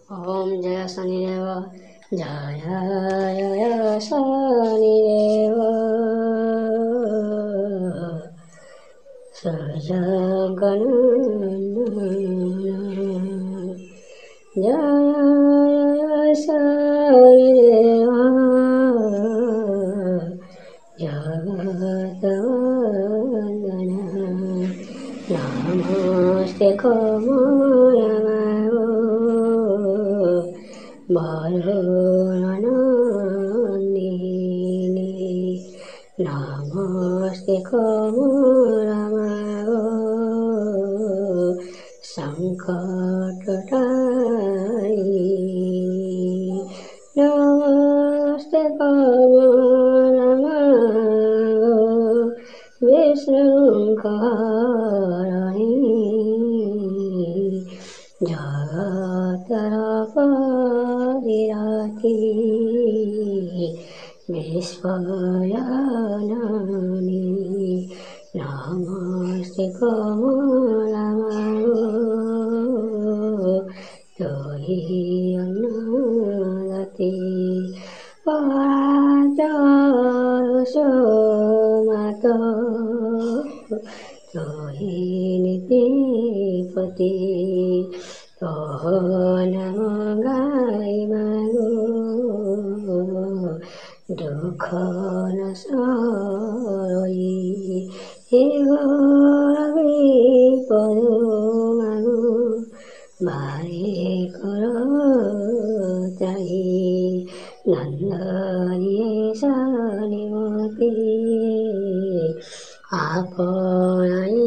ओम जय शनिदेव जय जय शनिदेव सजगन जय जय शनिदेव जगत वंदन नमस्ते कमलमयो वरुणनन्दिनी नमस्ते कमलमयो संकटहरिणी नमस्ते कमलमयो विष्णुकरणी जगतरपरिरति विश्वजननी नमस्ते कमलमयो जहि अन्नदति पराचरुषमातो जहि नीतिपति नम गाई मागो दुख न सही हे विपद मागो बारे कर त्राही नंदरिये शनिमती आपनाई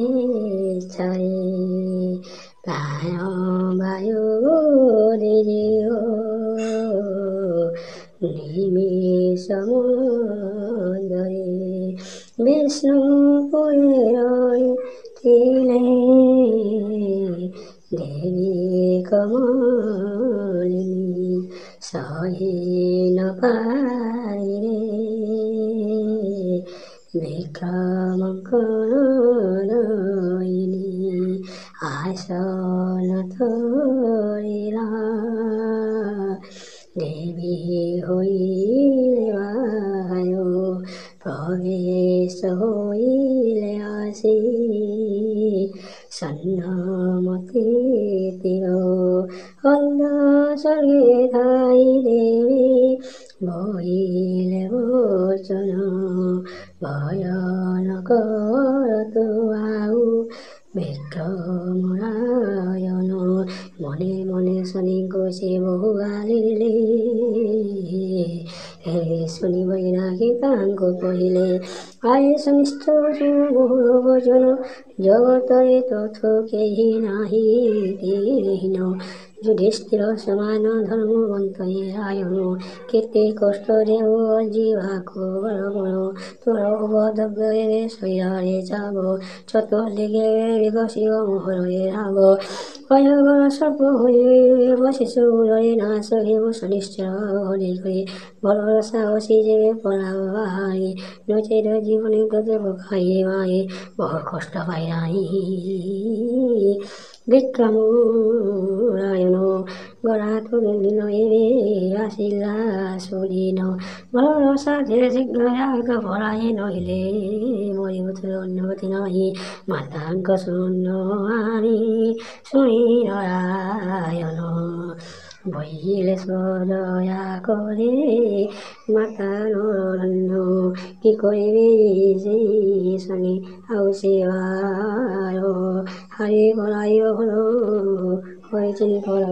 इच्छारे प्राण वायु दियो निमिष मुदरे विष्णु पुरैथिले देवी कमलिनी सही न पारिरे विक्रम करुणिनी आसन थोरिला देवी होइले वायो प्रवेश होइले आसी सन्नमति तिरो अन्ध स्वर्गे थाई देवी बोइले वचन भयनक करतु आउ विक्रमरायन मने मने शनिको से बहु गालिले हे शनि वैरागी तांको कहिले आए शनिष्ठ बहु वचन जगतरे तथ केहि नाही दीन युधिष्ठिर समान धर्मवंत रायण केते कष्ट देव जीवाको बलबल तोर उपद्रवे शैलारे जाब चतुर्दिगे विकसित मोहरे राग अयगर सर्प হয়ে বসিছো উদরে নাশ হেব শনিশ্চর হরি করে বলর সাহসী যে পরাবাই নচের জীবনে গতে খাইয়ে মায়ে বহু কষ্ট পাই নাই বিক্রম রায়ণ গড়াত দিন এবে আসিলা সরিন বলর সাথে শীঘ্র যাগ পড়াই নহিলে মরিব তোর অন্যগতি নহি মাতাঙ্ক শূন্য আনি শুনি নারায়ণ বহিলে সদয়া করে মাতা নরণ্য কি করিবি যে শনি আউ সেবার হারি বলাই হল হয়েছে ফল